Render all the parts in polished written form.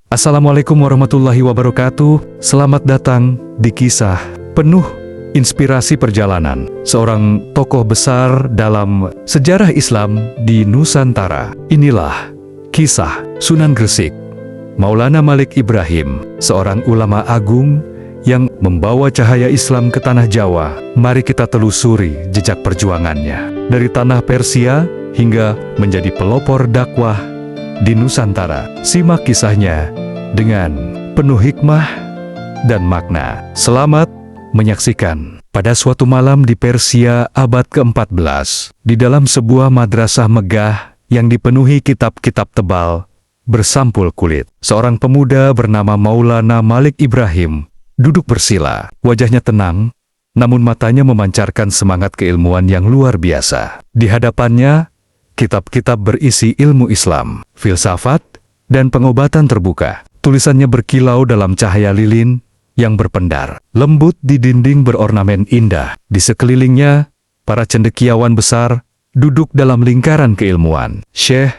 Assalamualaikum warahmatullahi wabarakatuh. Selamat datang di kisah penuh inspirasi perjalanan seorang tokoh besar dalam sejarah Islam di Nusantara. Inilah kisah Sunan Gresik, Maulana Malik Ibrahim, seorang ulama agung yang membawa cahaya Islam ke tanah Jawa. Mari kita telusuri jejak perjuangannya dari tanah Persia hingga menjadi pelopor dakwah di Nusantara. Simak kisahnya dengan penuh hikmah dan makna. Selamat menyaksikan. Pada suatu malam di Persia abad ke-14, di dalam sebuah madrasah megah yang dipenuhi kitab-kitab tebal bersampul kulit, seorang pemuda bernama Maulana Malik Ibrahim duduk bersila. Wajahnya tenang, namun matanya memancarkan semangat keilmuan yang luar biasa. Di hadapannya, kitab-kitab berisi ilmu Islam, filsafat, dan pengobatan terbuka. Tulisannya berkilau dalam cahaya lilin yang berpendar, lembut di dinding berornamen indah. Di sekelilingnya, para cendekiawan besar duduk dalam lingkaran keilmuan. Syekh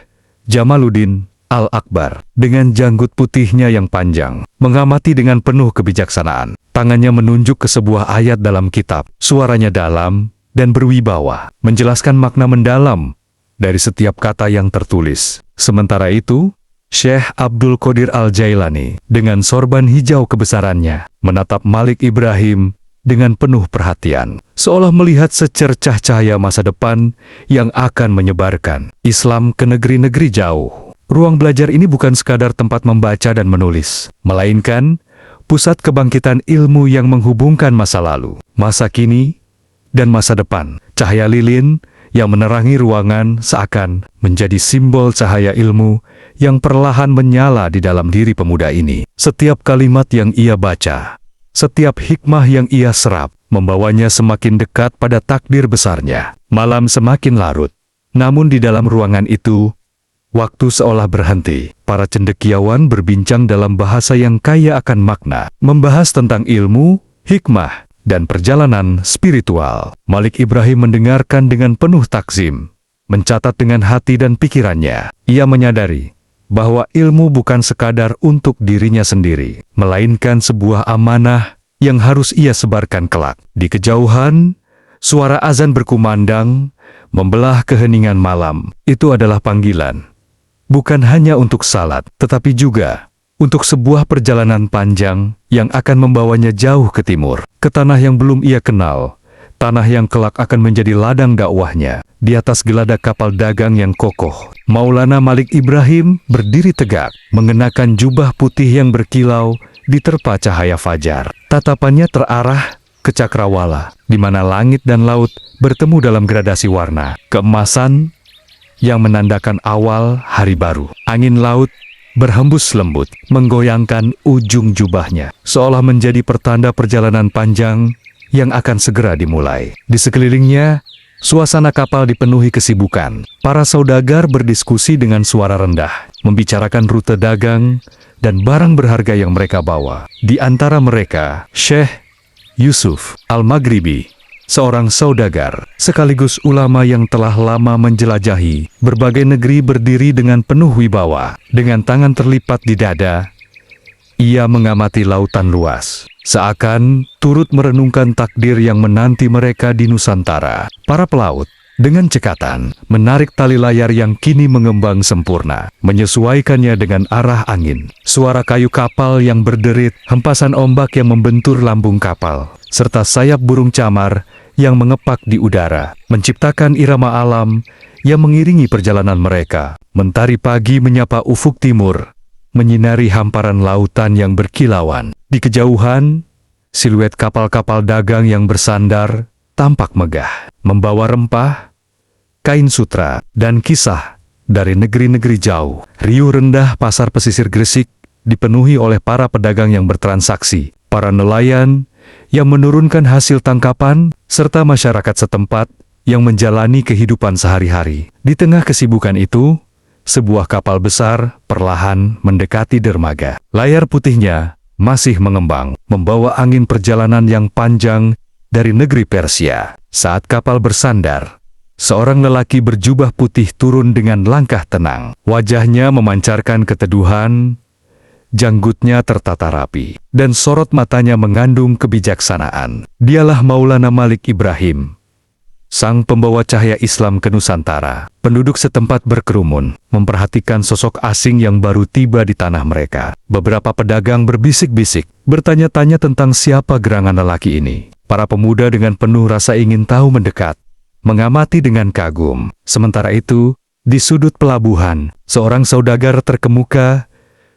Jamaluddin Al-Akbar, dengan janggut putihnya yang panjang, mengamati dengan penuh kebijaksanaan. Tangannya menunjuk ke sebuah ayat dalam kitab. Suaranya dalam dan berwibawa, menjelaskan makna mendalam dari setiap kata yang tertulis. Sementara itu, Syekh Abdul Qadir Al-Jailani, dengan sorban hijau kebesarannya, menatap Malik Ibrahim dengan penuh perhatian, seolah melihat secercah cahaya masa depan yang akan menyebarkan Islam ke negeri-negeri jauh. Ruang belajar ini bukan sekadar tempat membaca dan menulis, melainkan pusat kebangkitan ilmu yang menghubungkan masa lalu, masa kini, dan masa depan. Cahaya lilin yang menerangi ruangan seakan menjadi simbol cahaya ilmu yang perlahan menyala di dalam diri pemuda ini. Setiap kalimat yang ia baca, setiap hikmah yang ia serap, membawanya semakin dekat pada takdir besarnya. Malam semakin larut, namun di dalam ruangan itu, waktu seolah berhenti. Para cendekiawan berbincang dalam bahasa yang kaya akan makna, membahas tentang ilmu, hikmah, dan perjalanan spiritual. Malik Ibrahim mendengarkan dengan penuh takzim, mencatat dengan hati dan pikirannya. Ia menyadari bahwa ilmu bukan sekadar untuk dirinya sendiri, melainkan sebuah amanah yang harus ia sebarkan kelak. Di kejauhan, suara azan berkumandang, membelah keheningan malam. Itu adalah panggilan, bukan hanya untuk salat, tetapi juga untuk sebuah perjalanan panjang yang akan membawanya jauh ke timur, ke tanah yang belum ia kenal, tanah yang kelak akan menjadi ladang dakwahnya. Di atas geladak kapal dagang yang kokoh, Maulana Malik Ibrahim berdiri tegak, mengenakan jubah putih yang berkilau diterpa cahaya fajar. Tatapannya terarah ke cakrawala, di mana langit dan laut bertemu dalam gradasi warna keemasan yang menandakan awal hari baru. Angin laut berhembus lembut, menggoyangkan ujung jubahnya, seolah menjadi pertanda perjalanan panjang yang akan segera dimulai. Di sekelilingnya, suasana kapal dipenuhi kesibukan. Para saudagar berdiskusi dengan suara rendah, membicarakan rute dagang dan barang berharga yang mereka bawa. Di antara mereka, Syekh Yusuf Al-Maghribi, seorang saudagar sekaligus ulama yang telah lama menjelajahi berbagai negeri, berdiri dengan penuh wibawa. Dengan tangan terlipat di dada, ia mengamati lautan luas, seakan turut merenungkan takdir yang menanti mereka di Nusantara. Para pelaut dengan cekatan menarik tali layar yang kini mengembang sempurna, menyesuaikannya dengan arah angin. Suara kayu kapal yang berderit, hempasan ombak yang membentur lambung kapal, serta sayap burung camar yang mengepak di udara, menciptakan irama alam yang mengiringi perjalanan mereka. Mentari pagi menyapa ufuk timur, menyinari hamparan lautan yang berkilauan. Di kejauhan, siluet kapal-kapal dagang yang bersandar tampak megah, membawa rempah, kain sutra, dan kisah dari negeri-negeri jauh. Riuh rendah pasar pesisir Gresik dipenuhi oleh para pedagang yang bertransaksi, para nelayan yang menurunkan hasil tangkapan, serta masyarakat setempat yang menjalani kehidupan sehari-hari. Di tengah kesibukan itu, sebuah kapal besar perlahan mendekati dermaga. Layar putihnya masih mengembang, membawa angin perjalanan yang panjang dari negeri Persia. Saat kapal bersandar, seorang lelaki berjubah putih turun dengan langkah tenang. Wajahnya memancarkan keteduhan, Janggutnya tertata rapi, dan sorot matanya mengandung kebijaksanaan. Dialah Maulana Malik Ibrahim, sang pembawa cahaya Islam ke Nusantara. Penduduk setempat berkerumun, memperhatikan sosok asing yang baru tiba di tanah mereka. Beberapa pedagang berbisik-bisik, bertanya-tanya tentang siapa gerangan lelaki ini. Para pemuda dengan penuh rasa ingin tahu mendekat, mengamati dengan kagum. Sementara itu, di sudut pelabuhan, seorang saudagar terkemuka,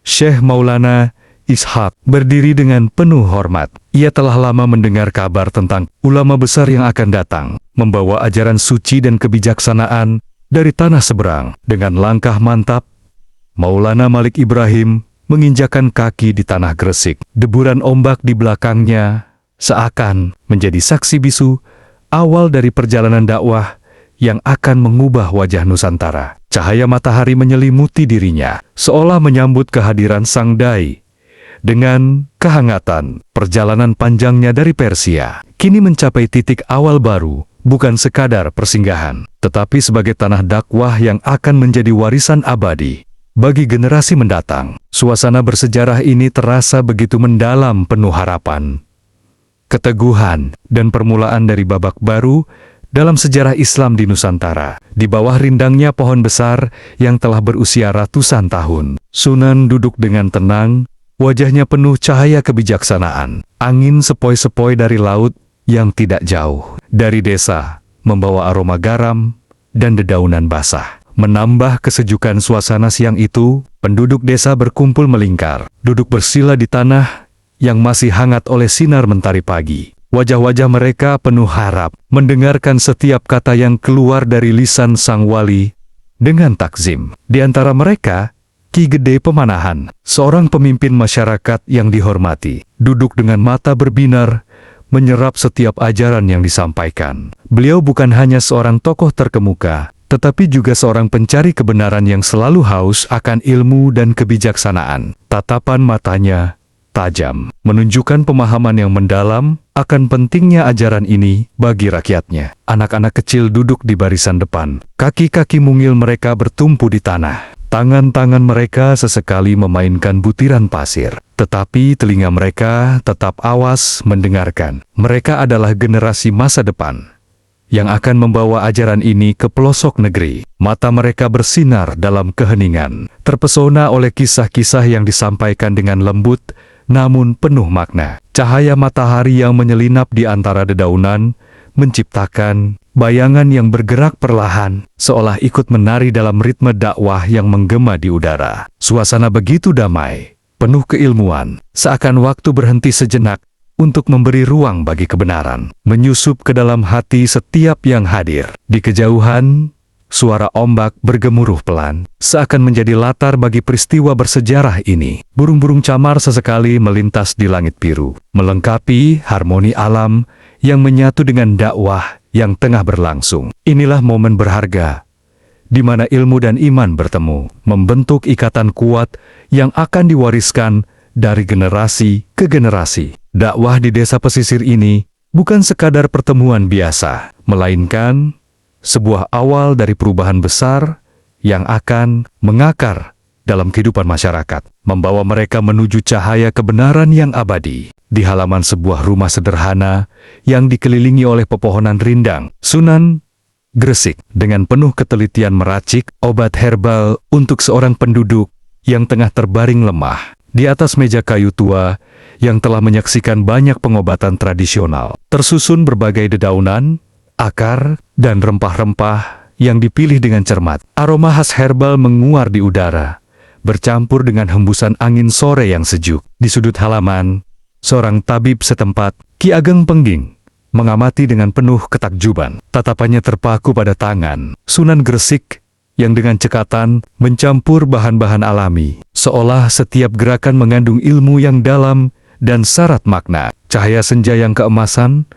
Syekh Maulana Ishaq, berdiri dengan penuh hormat. Ia telah lama mendengar kabar tentang ulama besar yang akan datang, membawa ajaran suci dan kebijaksanaan dari tanah seberang. Dengan langkah mantap, Maulana Malik Ibrahim menginjakan kaki di tanah Gresik. Deburan ombak di belakangnya seakan menjadi saksi bisu awal dari perjalanan dakwah yang akan mengubah wajah Nusantara. Cahaya matahari menyelimuti dirinya, seolah menyambut kehadiran Sang Dai. Dengan kehangatan, perjalanan panjangnya dari Persia kini mencapai titik awal baru, bukan sekadar persinggahan, tetapi sebagai tanah dakwah yang akan menjadi warisan abadi bagi generasi mendatang. Suasana bersejarah ini terasa begitu mendalam, penuh harapan, keteguhan, dan permulaan dari babak baru dalam sejarah Islam di Nusantara. Di bawah rindangnya pohon besar yang telah berusia ratusan tahun, Sunan duduk dengan tenang, wajahnya penuh cahaya kebijaksanaan. Angin sepoi-sepoi dari laut yang tidak jauh dari desa, membawa aroma garam dan dedaunan basah, menambah kesejukan suasana. Siang itu, penduduk desa berkumpul melingkar, duduk bersila di tanah yang masih hangat oleh sinar mentari pagi. Wajah-wajah mereka penuh harap, mendengarkan setiap kata yang keluar dari lisan sang wali dengan takzim. Di antara mereka, Ki Gede Pemanahan, seorang pemimpin masyarakat yang dihormati, duduk dengan mata berbinar, menyerap setiap ajaran yang disampaikan. Beliau bukan hanya seorang tokoh terkemuka, tetapi juga seorang pencari kebenaran yang selalu haus akan ilmu dan kebijaksanaan. Tatapan matanya tajam, menunjukkan pemahaman yang mendalam akan pentingnya ajaran ini bagi rakyatnya. Anak-anak kecil duduk di barisan depan, kaki-kaki mungil mereka bertumpu di tanah. Tangan-tangan mereka sesekali memainkan butiran pasir, tetapi telinga mereka tetap awas mendengarkan. Mereka adalah generasi masa depan yang akan membawa ajaran ini ke pelosok negeri. Mata mereka bersinar dalam keheningan, terpesona oleh kisah-kisah yang disampaikan dengan lembut namun penuh makna. Cahaya matahari yang menyelinap di antara dedaunan menciptakan bayangan yang bergerak perlahan, seolah ikut menari dalam ritme dakwah yang menggema di udara. Suasana begitu damai, penuh keilmuan, seakan waktu berhenti sejenak untuk memberi ruang bagi kebenaran, menyusup ke dalam hati setiap yang hadir. Di kejauhan, suara ombak bergemuruh pelan, seakan menjadi latar bagi peristiwa bersejarah ini. Burung-burung camar sesekali melintas di langit biru, melengkapi harmoni alam yang menyatu dengan dakwah yang tengah berlangsung. Inilah momen berharga, di mana ilmu dan iman bertemu, membentuk ikatan kuat yang akan diwariskan dari generasi ke generasi. Dakwah di desa pesisir ini bukan sekadar pertemuan biasa, melainkan sebuah awal dari perubahan besar yang akan mengakar dalam kehidupan masyarakat, membawa mereka menuju cahaya kebenaran yang abadi. Di halaman sebuah rumah sederhana yang dikelilingi oleh pepohonan rindang, Sunan Gresik dengan penuh ketelitian meracik obat herbal untuk seorang penduduk yang tengah terbaring lemah. Di atas meja kayu tua yang telah menyaksikan banyak pengobatan tradisional, tersusun berbagai dedaunan, akar, dan rempah-rempah yang dipilih dengan cermat. Aroma khas herbal menguar di udara, bercampur dengan hembusan angin sore yang sejuk. Di sudut halaman, seorang tabib setempat, Ki Ageng Pengging, mengamati dengan penuh ketakjuban. Tatapannya terpaku pada tangan Sunan Gresik yang dengan cekatan mencampur bahan-bahan alami, seolah setiap gerakan mengandung ilmu yang dalam dan syarat makna. Cahaya senja yang keemasan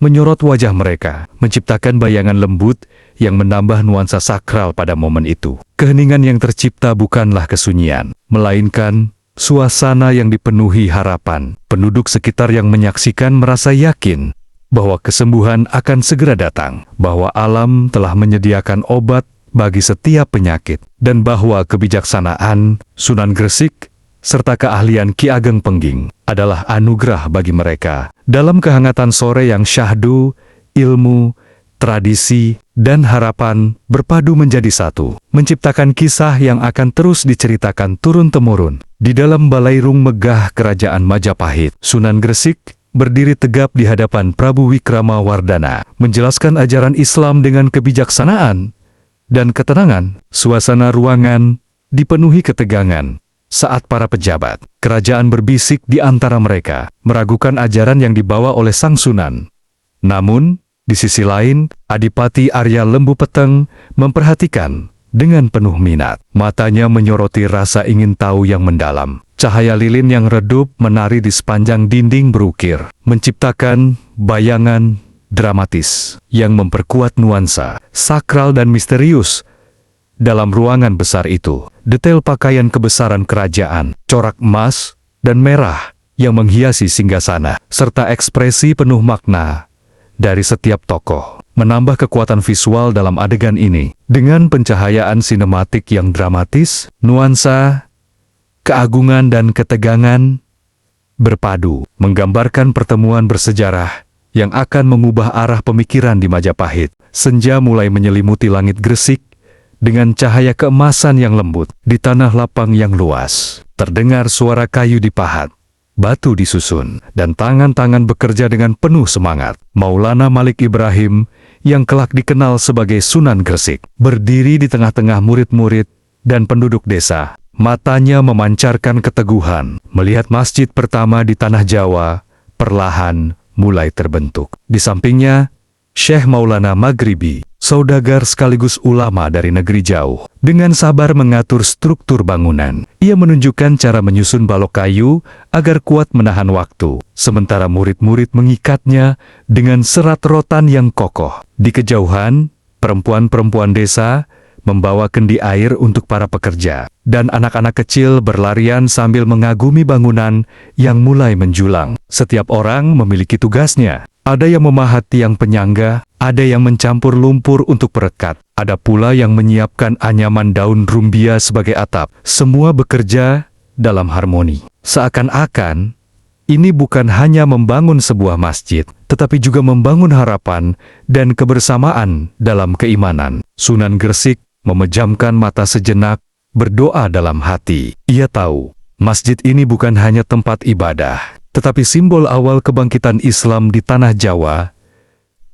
menyorot wajah mereka, menciptakan bayangan lembut yang menambah nuansa sakral pada momen itu. Keheningan yang tercipta bukanlah kesunyian, melainkan suasana yang dipenuhi harapan. Penduduk sekitar yang menyaksikan merasa yakin bahwa kesembuhan akan segera datang, bahwa alam telah menyediakan obat bagi setiap penyakit, dan bahwa kebijaksanaan Sunan Gresik serta keahlian Ki Ageng Pengging adalah anugerah bagi mereka. Dalam kehangatan sore yang syahdu, ilmu, tradisi, dan harapan berpadu menjadi satu, menciptakan kisah yang akan terus diceritakan turun-temurun. Di dalam balairung megah Kerajaan Majapahit, Sunan Gresik berdiri tegap di hadapan Prabu Wikramawardhana, menjelaskan ajaran Islam dengan kebijaksanaan dan ketenangan. Suasana ruangan dipenuhi ketegangan saat para pejabat kerajaan berbisik di antara mereka, meragukan ajaran yang dibawa oleh Sang Sunan. Namun, di sisi lain, Adipati Arya Lembu Peteng memperhatikan dengan penuh minat. Matanya menyoroti rasa ingin tahu yang mendalam. Cahaya lilin yang redup menari di sepanjang dinding berukir, menciptakan bayangan dramatis yang memperkuat nuansa sakral dan misterius. Dalam ruangan besar itu, detail pakaian kebesaran kerajaan, corak emas dan merah yang menghiasi singgasana, serta ekspresi penuh makna dari setiap tokoh, menambah kekuatan visual dalam adegan ini. Dengan pencahayaan sinematik yang dramatis, nuansa, keagungan dan ketegangan berpadu, menggambarkan pertemuan bersejarah yang akan mengubah arah pemikiran di Majapahit. Senja mulai menyelimuti langit Gresik dengan cahaya keemasan yang lembut. Di tanah lapang yang luas, terdengar suara kayu dipahat, batu disusun, dan tangan-tangan bekerja dengan penuh semangat. Maulana Malik Ibrahim, yang kelak dikenal sebagai Sunan Gresik, berdiri di tengah-tengah murid-murid dan penduduk desa. Matanya memancarkan keteguhan, melihat masjid pertama di tanah Jawa perlahan mulai terbentuk. Di sampingnya, Syekh Maulana Maghribi, saudagar sekaligus ulama dari negeri jauh, dengan sabar mengatur struktur bangunan. Ia menunjukkan cara menyusun balok kayu agar kuat menahan waktu, sementara murid-murid mengikatnya dengan serat rotan yang kokoh. Di kejauhan, perempuan-perempuan desa membawa kendi air untuk para pekerja, dan anak-anak kecil berlarian sambil mengagumi bangunan yang mulai menjulang. Setiap orang memiliki tugasnya. Ada yang memahat tiang penyangga, ada yang mencampur lumpur untuk perekat, ada pula yang menyiapkan anyaman daun rumbia sebagai atap. Semua bekerja dalam harmoni. Seakan-akan, ini bukan hanya membangun sebuah masjid, tetapi juga membangun harapan dan kebersamaan dalam keimanan. Sunan Gresik memejamkan mata sejenak, berdoa dalam hati. Ia tahu, masjid ini bukan hanya tempat ibadah, tetapi simbol awal kebangkitan Islam di tanah Jawa.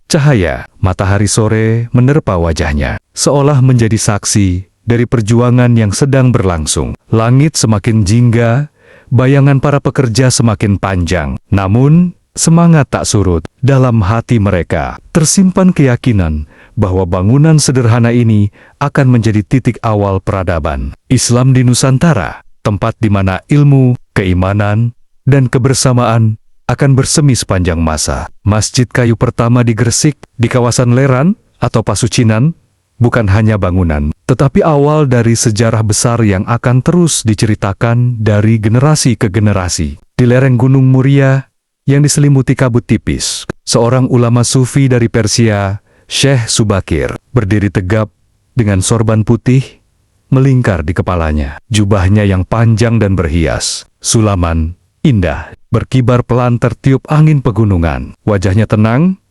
Cahaya matahari sore menerpa wajahnya, seolah menjadi saksi dari perjuangan yang sedang berlangsung. Langit semakin jingga, bayangan para pekerja semakin panjang. Namun, semangat tak surut. Dalam hati mereka tersimpan keyakinan bahwa bangunan sederhana ini akan menjadi titik awal peradaban Islam di Nusantara, tempat di mana ilmu, keimanan, dan kebersamaan akan bersemi sepanjang masa. Masjid kayu pertama di Gresik, di kawasan Leran atau Pasucinan, bukan hanya bangunan, tetapi awal dari sejarah besar yang akan terus diceritakan dari generasi ke generasi. Di lereng Gunung Muria yang diselimuti kabut tipis, seorang ulama sufi dari Persia, Syekh Subakir, berdiri tegap dengan sorban putih melingkar di kepalanya. Jubahnya yang panjang dan berhias, sulaman indah, berkibar pelan tertiup angin pegunungan. Wajahnya tenang,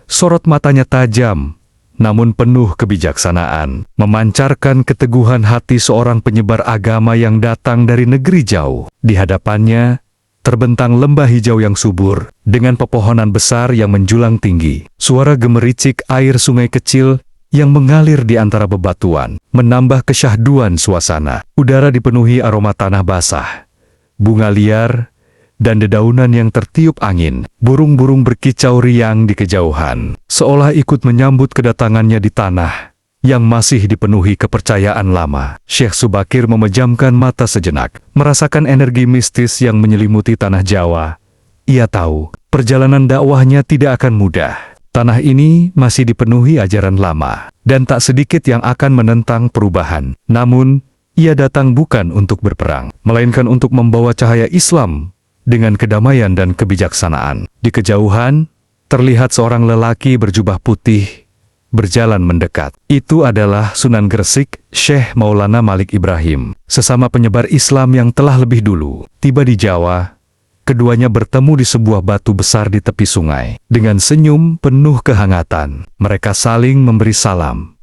sorot matanya tajam, namun penuh kebijaksanaan, memancarkan keteguhan hati seorang penyebar agama yang datang dari negeri jauh. Di hadapannya terbentang lembah hijau yang subur, dengan pepohonan besar yang menjulang tinggi. Suara gemericik air sungai kecil yang mengalir di antara bebatuan, menambah kesyahduan suasana. Udara dipenuhi aroma tanah basah, bunga liar, dan dedaunan yang tertiup angin. Burung-burung berkicau riang di kejauhan, seolah ikut menyambut kedatangannya di tanah yang masih dipenuhi kepercayaan lama. Syekh Subakir memejamkan mata sejenak, merasakan energi mistis yang menyelimuti tanah Jawa. Ia tahu, perjalanan dakwahnya tidak akan mudah. Tanah ini masih dipenuhi ajaran lama, dan tak sedikit yang akan menentang perubahan. Namun, ia datang bukan untuk berperang, melainkan untuk membawa cahaya Islam dengan kedamaian dan kebijaksanaan. Di kejauhan, terlihat seorang lelaki berjubah putih, berjalan mendekat. Itu adalah Sunan Gresik, Syekh Maulana Malik Ibrahim, sesama penyebar Islam yang telah lebih dulu tiba di Jawa. Keduanya bertemu di sebuah batu besar di tepi sungai. Dengan senyum penuh kehangatan, mereka saling memberi salam.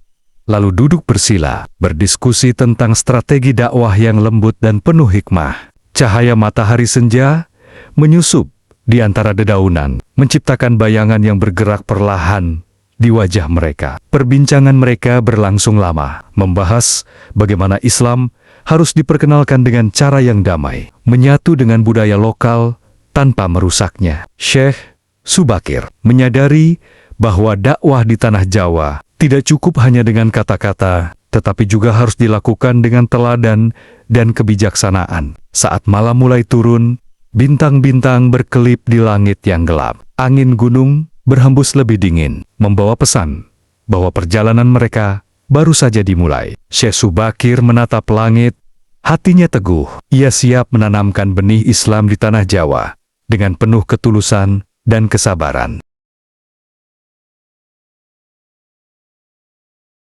Lalu duduk bersila, berdiskusi tentang strategi dakwah yang lembut dan penuh hikmah. Cahaya matahari senja menyusup di antara dedaunan, menciptakan bayangan yang bergerak perlahan di wajah mereka. Perbincangan mereka berlangsung lama, membahas bagaimana Islam harus diperkenalkan dengan cara yang damai, menyatu dengan budaya lokal tanpa merusaknya. Syekh Subakir menyadari bahwa dakwah di tanah Jawa tidak cukup hanya dengan kata-kata, tetapi juga harus dilakukan dengan teladan dan kebijaksanaan. Saat malam mulai turun, bintang-bintang berkelip di langit yang gelap. Angin gunung berhembus lebih dingin, membawa pesan bahwa perjalanan mereka baru saja dimulai. Syekh Subakir menatap langit, hatinya teguh. Ia siap menanamkan benih Islam di tanah Jawa dengan penuh ketulusan dan kesabaran.